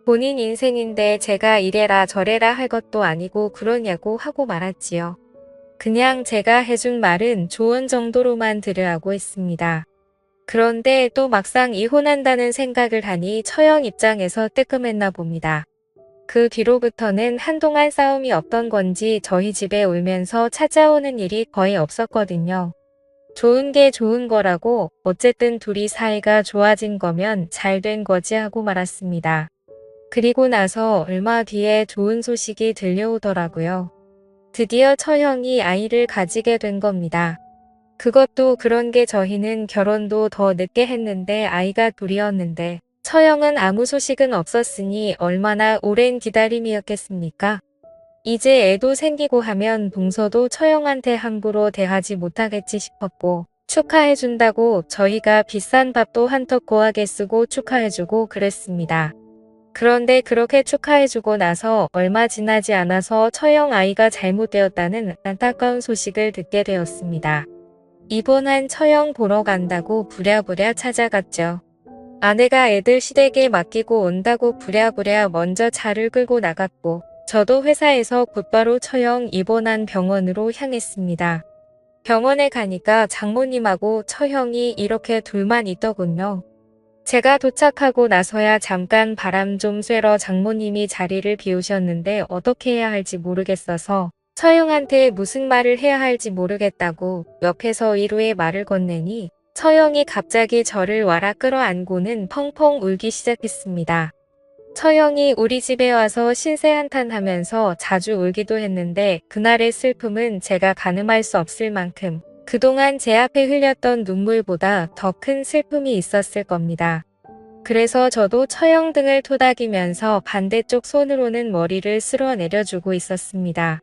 본인 인생인데 제가 이래라 저래라 할 것도 아니고 그러냐고 하고 말았지요. 그냥 제가 해준 말은 조언 정도로만 들으라고 했습니다. 그런데 또 막상 이혼한다는 생각을 하니 처형 입장에서 뜨끔했나 봅니다. 그 뒤로부터는 한동안 싸움이 없던 건지 저희 집에 울면서 찾아오는 일이 거의 없었거든요. 좋은 게 좋은 거라고 어쨌든 둘이 사이가 좋아진 거면 잘 된 거지 하고 말았습니다. 그리고 나서 얼마 뒤에 좋은 소식이 들려오더라고요. 드디어 처형이 아이를 가지게 된 겁니다. 그것도 그런 게 저희는 결혼도 더 늦게 했는데 아이가 둘이었는데 처형은 아무 소식은 없었으니 얼마나 오랜 기다림이었겠습니까? 이제 애도 생기고 하면 동서도 처형한테 함부로 대하지 못하겠지 싶었고 축하해준다고 저희가 비싼 밥도 한턱 고하게 쓰고 축하해주고 그랬습니다. 그런데 그렇게 축하해주고 나서 얼마 지나지 않아서 처형 아이가 잘못되었다는 안타까운 소식을 듣게 되었습니다. 입원한 처형 보러 간다고 부랴부랴 찾아갔죠. 아내가 애들 시댁에 맡기고 온다고 부랴부랴 먼저 차를 끌고 나갔고 저도 회사에서 곧바로 처형 입원한 병원으로 향했습니다. 병원에 가니까 장모님하고 처형이 이렇게 둘만 있더군요. 제가 도착하고 나서야 잠깐 바람 좀 쐬러 장모님이 자리를 비우셨는데 어떻게 해야 할지 모르겠어서 처형한테 무슨 말을 해야 할지 모르겠다고 옆에서 위로의 말을 건네니 처형이 갑자기 저를 와라 끌어안고는 펑펑 울기 시작했습니다. 처형이 우리 집에 와서 신세 한탄하면서 자주 울기도 했는데 그날의 슬픔은 제가 가늠할 수 없을 만큼 그동안 제 앞에 흘렸던 눈물보다 더 큰 슬픔이 있었을 겁니다. 그래서 저도 처형 등을 토닥이면서 반대쪽 손으로는 머리를 쓸어내려주고 있었습니다.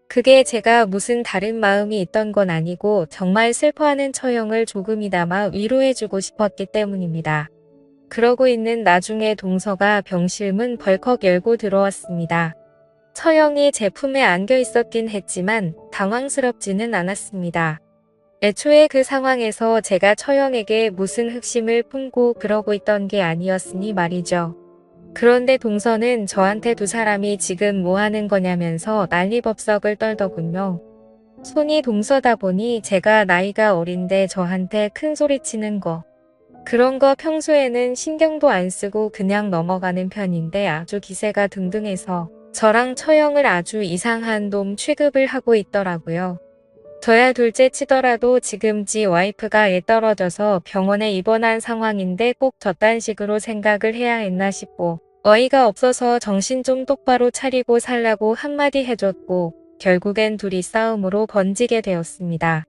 그게 제가 무슨 다른 마음이 있던 건 아니고 정말 슬퍼하는 처형을 조금이나마 위로해주고 싶었기 때문입니다. 그러고 있는 나중에 동서가 병실 문 벌컥 열고 들어왔습니다. 처형이 제 품에 안겨 있었긴 했지만 당황스럽지는 않았습니다. 애초에 그 상황에서 제가 처형에게 무슨 흑심을 품고 그러고 있던 게 아니었으니 말이죠. 그런데 동서는 저한테 두 사람이 지금 뭐 하는 거냐면서 난리법석을 떨더군요. 손이 동서다 보니 제가 나이가 어린데 저한테 큰 소리 치는 거. 그런 거 평소에는 신경도 안 쓰고 그냥 넘어가는 편인데 아주 기세가 등등해서 저랑 처형을 아주 이상한 놈 취급을 하고 있더라고요. 저야 둘째 치더라도 지금 지 와이프가 애 떨어져서 병원에 입원한 상황인데 꼭 저딴 식으로 생각을 해야 했나 싶고 어이가 없어서 정신 좀 똑바로 차리고 살라고 한마디 해줬고 결국엔 둘이 싸움으로 번지게 되었습니다.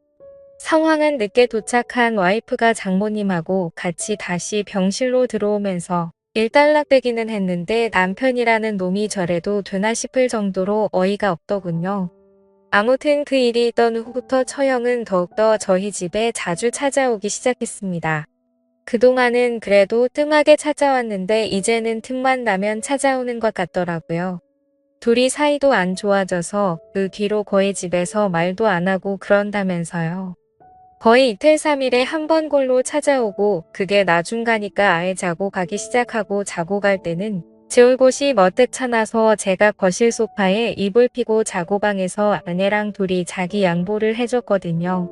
상황은 늦게 도착한 와이프가 장모님하고 같이 다시 병실로 들어오면서 일단락되기는 했는데 남편이라는 놈이 저래도 되나 싶을 정도로 어이가 없더군요. 아무튼 그 일이 있던 후부터 처형은 더욱더 저희 집에 자주 찾아오기 시작했습니다. 그동안은 그래도 뜸하게 찾아왔는데 이제는 틈만 나면 찾아오는 것 같더라고요. 둘이 사이도 안 좋아져서 그 뒤로 거의 집에서 말도 안 하고 그런다면서요. 거의 이틀 3일에 한 번 골로 찾아오고 그게 나중 가니까 아예 자고 가기 시작하고 자고 갈 때는 재울 곳이 머뜩 차나서 제가 거실 소파에 이불 피고 자고 방에서 아내랑 둘이 자기 양보를 해줬거든요.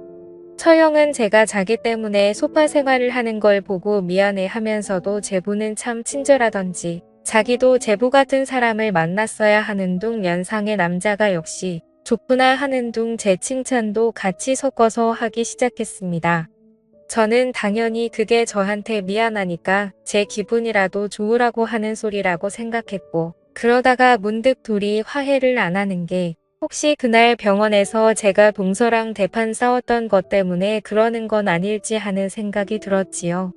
처형은 제가 자기 때문에 소파 생활을 하는 걸 보고 미안해 하면서도 제부는 참 친절하던지 자기도 제부 같은 사람을 만났어야 하는 둥 연상의 남자가 역시 좋구나 하는 둥 제 칭찬도 같이 섞어서 하기 시작했습니다. 저는 당연히 그게 저한테 미안하니까 제 기분이라도 좋으라고 하는 소리라고 생각했고 그러다가 문득 둘이 화해를 안 하는 게 혹시 그날 병원에서 제가 동서랑 대판 싸웠던 것 때문에 그러는 건 아닐지 하는 생각이 들었지요.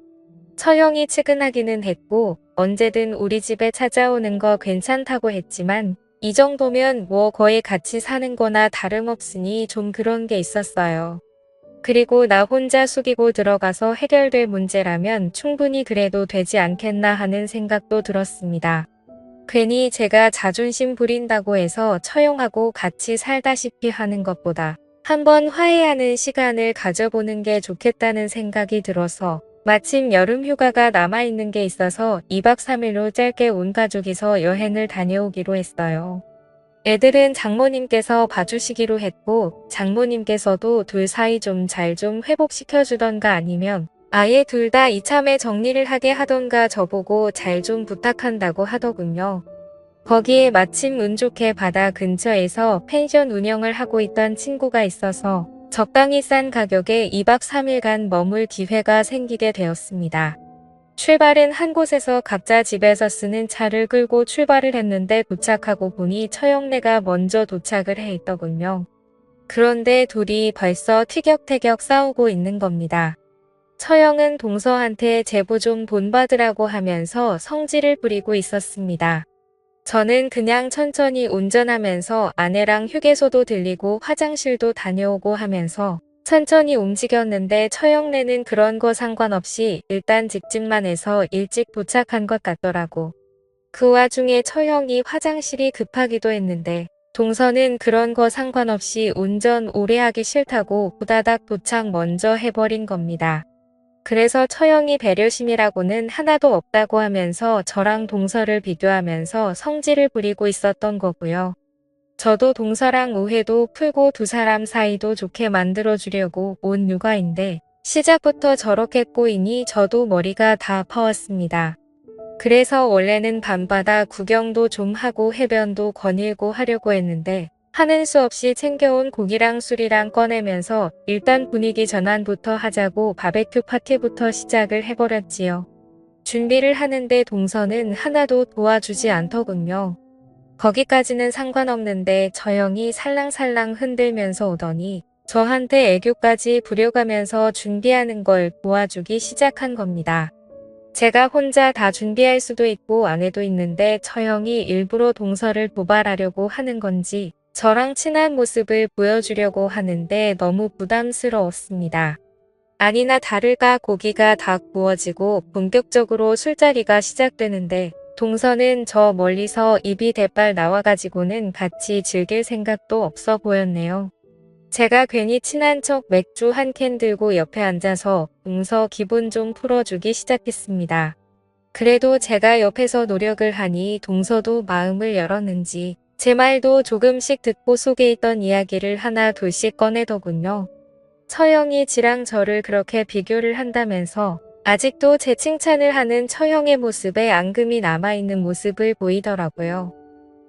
처형이 측은하기는 했고 언제든 우리 집에 찾아오는 거 괜찮다고 했지만 이 정도면 뭐 거의 같이 사는 거나 다름없으니 좀 그런 게 있었어요. 그리고 나 혼자 숙이고 들어가서 해결될 문제라면 충분히 그래도 되지 않겠나 하는 생각도 들었습니다. 괜히 제가 자존심 부린다고 해서 처형하고 같이 살다시피 하는 것보다 한번 화해하는 시간을 가져보는 게 좋겠다는 생각이 들어서 마침 여름 휴가가 남아있는 게 있어서 2박 3일로 짧게 온 가족이서 여행을 다녀오기로 했어요. 애들은 장모님께서 봐주시기로 했고 장모님께서도 둘 사이 좀 잘 좀 회복시켜주던가 아니면 아예 둘 다 이참에 정리를 하게 하던가 저보고 잘 좀 부탁한다고 하더군요. 거기에 마침 운 좋게 바다 근처에서 펜션 운영을 하고 있던 친구가 있어서 적당히 싼 가격에 2박 3일간 머물 기회가 생기게 되었습니다. 출발은 한 곳에서 각자 집에서 쓰는 차를 끌고 출발을 했는데 도착하고 보니 처형네가 먼저 도착을 해 있더군요. 그런데 둘이 벌써 티격태격 싸우고 있는 겁니다. 처형은 동서한테 제보 좀 본받으라고 하면서 성질을 부리고 있었습니다. 저는 그냥 천천히 운전하면서 아내랑 휴게소도 들리고 화장실도 다녀오고 하면서 천천히 움직였는데 처형네는 그런 거 상관없이 일단 직진만 해서 일찍 도착한 것 같더라고. 그 와중에 처형이 화장실이 급하기도 했는데 동서는 그런 거 상관없이 운전 오래 하기 싫다고 후다닥 도착 먼저 해버린 겁니다. 그래서 처형이 배려심이라고는 하나도 없다고 하면서 저랑 동서를 비교하면서 성질을 부리고 있었던 거고요. 저도 동서랑 오해도 풀고 두 사람 사이도 좋게 만들어주려고 온 육아인데 시작부터 저렇게 꼬이니 저도 머리가 다 아파왔습니다. 그래서 원래는 밤바다 구경도 좀 하고 해변도 거닐고 하려고 했는데 하는 수 없이 챙겨온 고기랑 술이랑 꺼내면서 일단 분위기 전환부터 하자고 바베큐 파티부터 시작을 해버렸지요. 준비를 하는데 동서는 하나도 도와주지 않더군요. 거기까지는 상관없는데 처형이 살랑살랑 흔들면서 오더니 저한테 애교까지 부려가면서 준비하는 걸 도와주기 시작한 겁니다. 제가 혼자 다 준비할 수도 있고 아내도 있는데 처형이 일부러 동서를 도발하려고 하는 건지 저랑 친한 모습을 보여주려고 하는데 너무 부담스러웠습니다. 아니나 다를까 고기가 다 구워지고 본격적으로 술자리가 시작되는데 동서는 저 멀리서 입이 대빨 나와가지고는 같이 즐길 생각도 없어 보였네요. 제가 괜히 친한 척 맥주 한 캔 들고 옆에 앉아서 웃어 기분 좀 풀어주기 시작했습니다. 그래도 제가 옆에서 노력을 하니 동서도 마음을 열었는지 제 말도 조금씩 듣고 속에 있던 이야기를 하나 둘씩 꺼내더군요. 처형이 지랑 저를 그렇게 비교를 한다면서 아직도 제 칭찬을 하는 처형의 모습에 앙금이 남아있는 모습을 보이더라고요.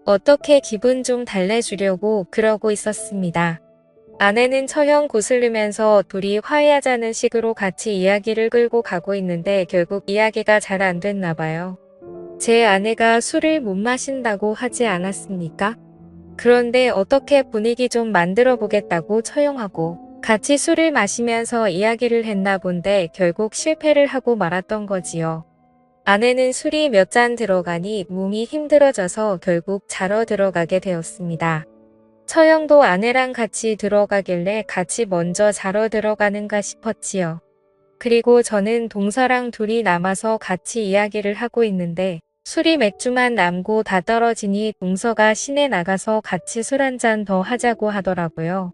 어떻게 기분 좀 달래주려고 그러고 있었습니다. 아내는 처형 거슬리면서 둘이 화해하자는 식으로 같이 이야기를 끌고 가고 있는데 결국 이야기가 잘 안 됐나 봐요. 제 아내가 술을 못 마신다고 하지 않았습니까? 그런데 어떻게 분위기 좀 만들어 보겠다고 처형하고 같이 술을 마시면서 이야기를 했나 본데 결국 실패를 하고 말았던 거지요. 아내는 술이 몇 잔 들어가니 몸이 힘들어져서 결국 자러 들어가게 되었습니다. 처형도 아내랑 같이 들어가길래 같이 먼저 자러 들어가는가 싶었지요. 그리고 저는 동서랑 둘이 남아서 같이 이야기를 하고 있는데 술이 맥주만 남고 다 떨어지니 동서가 시내 나가서 같이 술 한 잔 더 하자고 하더라고요.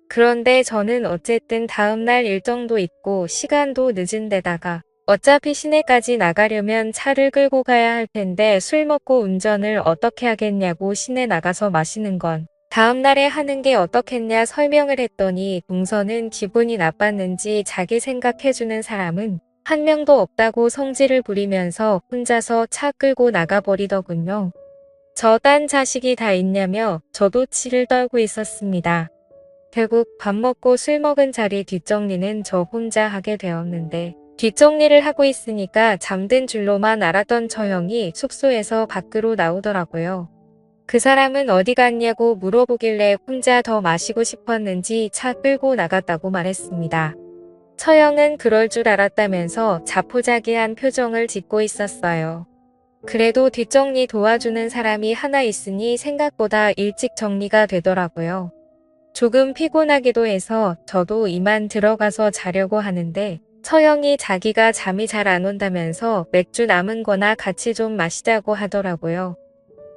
그런데 저는 어쨌든 다음날 일정도 있고 시간도 늦은 데다가 어차피 시내까지 나가려면 차를 끌고 가야 할 텐데 술 먹고 운전을 어떻게 하겠냐고 시내 나가서 마시는 건 다음날에 하는 게 어떻겠냐 설명을 했더니 동서는 기분이 나빴는지 자기 생각해주는 사람은 한 명도 없다고 성질을 부리면서 혼자서 차 끌고 나가버리더군요. 저 딴 자식이 다 있냐며 저도 치를 떨고 있었습니다. 결국 밥 먹고 술 먹은 자리 뒷정리는 저 혼자 하게 되었는데 뒷정리를 하고 있으니까 잠든 줄로만 알았던 처형이 숙소에서 밖으로 나오더라고요. 그 사람은 어디 갔냐고 물어보길래 혼자 더 마시고 싶었는지 차 끌고 나갔다고 말했습니다. 처형은 그럴 줄 알았다면서 자포자기한 표정을 짓고 있었어요. 그래도 뒷정리 도와주는 사람이 하나 있으니 생각보다 일찍 정리가 되더라고요. 조금 피곤하기도 해서 저도 이만 들어가서 자려고 하는데 처형이 자기가 잠이 잘 안 온다면서 맥주 남은 거나 같이 좀 마시자고 하더라고요.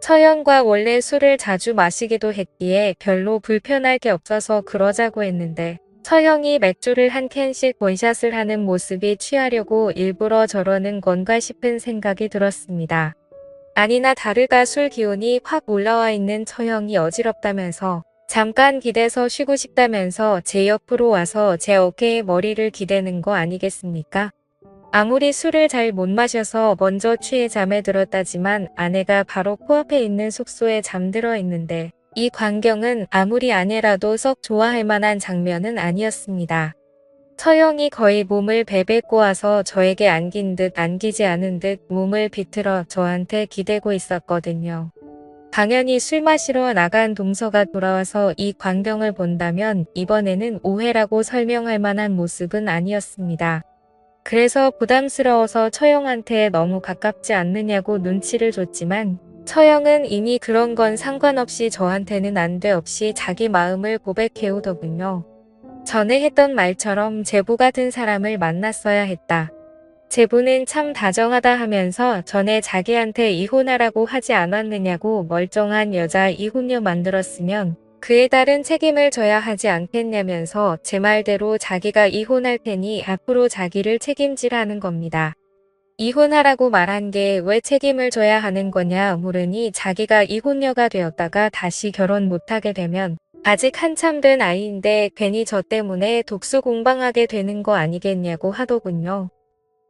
처형과 원래 술을 자주 마시기도 했기에 별로 불편할 게 없어서 그러자고 했는데 처형이 맥주를 한 캔씩 원샷을 하는 모습이 취하려고 일부러 저러는 건가 싶은 생각이 들었습니다. 아니나 다를까 술 기운이 확 올라와 있는 처형이 어지럽다면서 잠깐 기대서 쉬고 싶다면서 제 옆으로 와서 제 어깨에 머리를 기대는 거 아니겠습니까? 아무리 술을 잘 못 마셔서 먼저 취해 잠에 들었다지만 아내가 바로 코앞에 있는 숙소에 잠들어 있는데 이 광경은 아무리 아내라도 썩 좋아할 만한 장면은 아니었습니다. 처형이 거의 몸을 베베 꼬아서 저에게 안긴 듯 안기지 않은 듯 몸을 비틀어 저한테 기대고 있었거든요. 당연히 술 마시러 나간 동서가 돌아와서 이 광경을 본다면 이번에는 오해라고 설명할 만한 모습은 아니었습니다. 그래서 부담스러워서 처형한테 너무 가깝지 않느냐고 눈치를 줬지만 처형은 이미 그런 건 상관없이 저한테는 안돼 없이 자기 마음을 고백해오더군요. 전에 했던 말처럼 제부 같은 사람을 만났어야 했다. 제부는 참 다정하다 하면서 전에 자기한테 이혼하라고 하지 않았느냐고 멀쩡한 여자 이혼녀 만들었으면 그에 따른 책임을 져야 하지 않겠냐면서 제 말대로 자기가 이혼할 테니 앞으로 자기를 책임지라는 겁니다. 이혼하라고 말한 게 왜 책임을 져야 하는 거냐 물으니 자기가 이혼녀가 되었다가 다시 결혼 못하게 되면 아직 한참 된 아이인데 괜히 저 때문에 독수공방하게 되는 거 아니겠냐고 하더군요.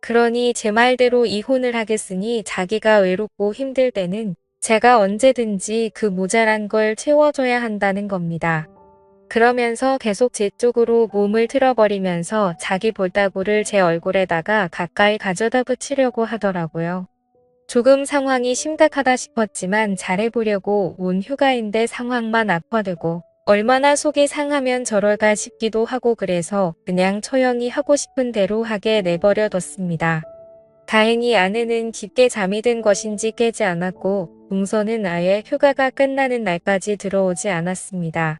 그러니 제 말대로 이혼을 하겠으니 자기가 외롭고 힘들 때는 제가 언제든지 그 모자란 걸 채워줘야 한다는 겁니다. 그러면서 계속 제 쪽으로 몸을 틀어버리면서 자기 볼따구를 제 얼굴에다가 가까이 가져다 붙이려고 하더라고요. 조금 상황이 심각하다 싶었지만 잘해보려고 온 휴가인데 상황만 악화되고 얼마나 속이 상하면 저럴까 싶기도 하고 그래서 그냥 처형이 하고 싶은 대로 하게 내버려뒀습니다. 다행히 아내는 깊게 잠이 든 것인지 깨지 않았고 동서는 아예 휴가가 끝나는 날까지 들어오지 않았습니다.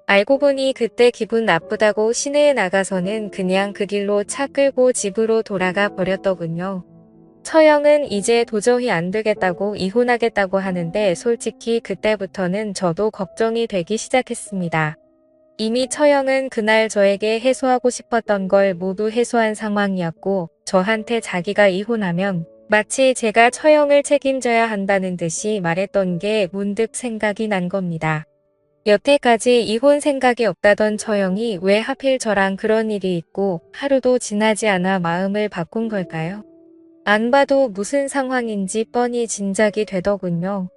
알고 보니 그때 기분 나쁘다고 시내에 나가서는 그냥 그 길로 차 끌고 집으로 돌아가 버렸더군요. 처형은 이제 도저히 안 되겠다고 이혼하겠다고 하는데 솔직히 그때부터는 저도 걱정이 되기 시작했습니다. 이미 처형은 그날 저에게 해소하고 싶었던 걸 모두 해소한 상황이었고 저한테 자기가 이혼하면 마치 제가 처형을 책임져야 한다는 듯이 말했던 게 문득 생각이 난 겁니다. 여태까지 이혼 생각이 없다던 처형이 왜 하필 저랑 그런 일이 있고 하루도 지나지 않아 마음을 바꾼 걸까요? 안 봐도 무슨 상황인지 뻔히 짐작이 되더군요.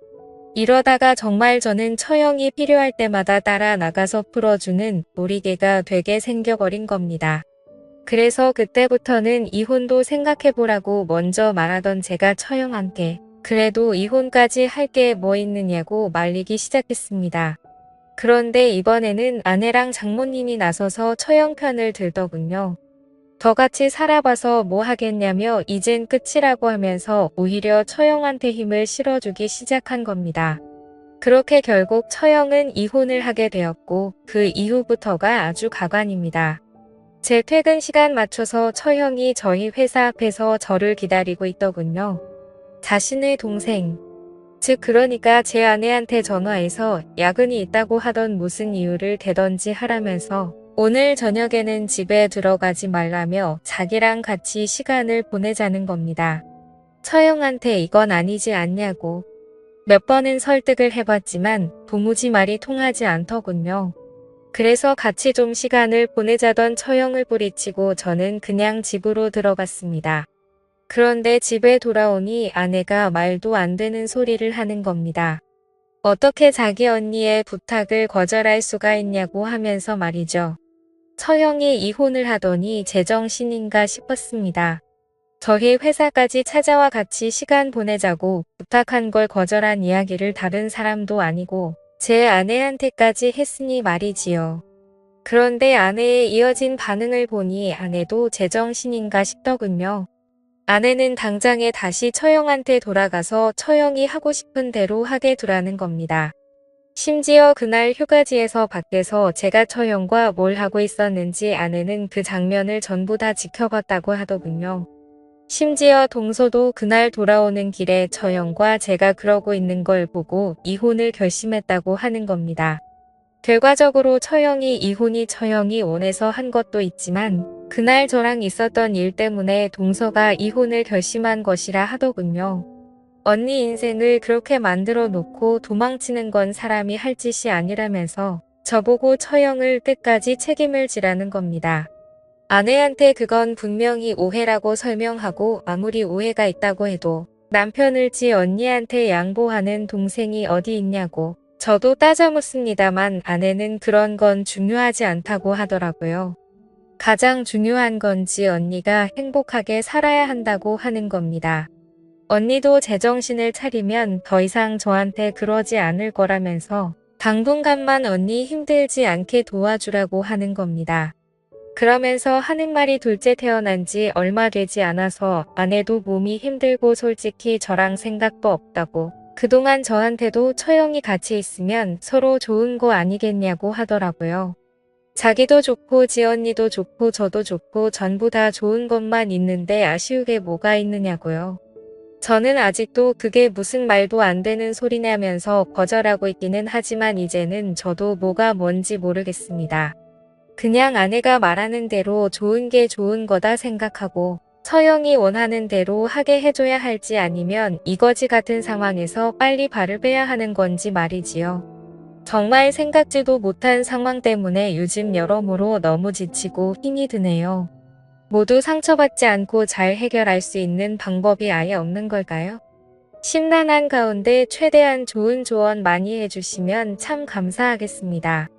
이러다가 정말 저는 처형이 필요할 때마다 따라 나가서 풀어주는 놀이개가 되게 생겨버린 겁니다. 그래서 그때부터는 이혼도 생각해보라고 먼저 말하던 제가 처형한테 그래도 이혼까지 할 게 뭐 있느냐고 말리기 시작했습니다. 그런데 이번에는 아내랑 장모님이 나서서 처형 편을 들더군요. 더 같이 살아봐서 뭐 하겠냐며 이젠 끝이라고 하면서 오히려 처형한테 힘을 실어주기 시작한 겁니다. 그렇게 결국 처형은 이혼을 하게 되었고 그 이후부터가 아주 가관입니다. 제 퇴근 시간 맞춰서 처형이 저희 회사 앞에서 저를 기다리고 있더군요. 자신의 동생, 즉 그러니까 제 아내한테 전화해서 야근이 있다고 하던 무슨 이유를 대던지 하라면서 오늘 저녁에는 집에 들어가지 말라며 자기랑 같이 시간을 보내자는 겁니다. 처형한테 이건 아니지 않냐고 몇 번은 설득을 해봤지만 도무지 말이 통하지 않더군요. 그래서 같이 좀 시간을 보내자던 처형을 뿌리치고 저는 그냥 집으로 들어갔습니다. 그런데 집에 돌아오니 아내가 말도 안 되는 소리를 하는 겁니다. 어떻게 자기 언니의 부탁을 거절할 수가 있냐고 하면서 말이죠. 처형이 이혼을 하더니 제정신인가 싶었습니다. 저희 회사까지 찾아와 같이 시간 보내자고 부탁한 걸 거절한 이야기를 다른 사람도 아니고 제 아내한테까지 했으니 말이지요. 그런데 아내의 이어진 반응을 보니 아내도 제정신인가 싶더군요. 아내는 당장에 다시 처형한테 돌아가서 처형이 하고 싶은 대로 하게 두라는 겁니다. 심지어 그날 휴가지에서 밖에서 제가 처형과 뭘 하고 있었는지 아내는 그 장면을 전부 다 지켜봤다고 하더군요. 심지어 동서도 그날 돌아오는 길에 처형과 제가 그러고 있는 걸 보고 이혼을 결심했다고 하는 겁니다. 결과적으로 처형이 원해서 한 것도 있지만 그날 저랑 있었던 일 때문에 동서가 이혼을 결심한 것이라 하더군요. 언니 인생을 그렇게 만들어 놓고 도망치는 건 사람이 할 짓이 아니라면서 저보고 처형을 끝까지 책임을 지라는 겁니다. 아내한테 그건 분명히 오해라고 설명하고 아무리 오해가 있다고 해도 남편을 지 언니한테 양보하는 동생이 어디 있냐고 저도 따져 묻습니다만 아내는 그런 건 중요하지 않다고 하더라고요. 가장 중요한 건지 언니가 행복하게 살아야 한다고 하는 겁니다. 언니도 제정신을 차리면 더 이상 저한테 그러지 않을 거라면서 당분간만 언니 힘들지 않게 도와주라고 하는 겁니다. 그러면서 하는 말이 둘째 태어난 지 얼마 되지 않아서 아내도 몸이 힘들고 솔직히 저랑 생각도 없다고 그동안 저한테도 처형이 같이 있으면 서로 좋은 거 아니겠냐고 하더라고요. 자기도 좋고 지언니도 좋고 저도 좋고 전부 다 좋은 것만 있는데 아쉬운 게 뭐가 있느냐고요. 저는 아직도 그게 무슨 말도 안 되는 소리냐면서 거절하고 있기는 하지만 이제는 저도 뭐가 뭔지 모르겠습니다. 그냥 아내가 말하는 대로 좋은 게 좋은 거다 생각하고 처형이 원하는 대로 하게 해줘야 할지 아니면 이거지 같은 상황에서 빨리 발을 빼야 하는 건지 말이지요. 정말 생각지도 못한 상황 때문에 요즘 여러모로 너무 지치고 힘이 드네요. 모두 상처받지 않고 잘 해결할 수 있는 방법이 아예 없는 걸까요? 심란한 가운데 최대한 좋은 조언 많이 해주시면 참 감사하겠습니다.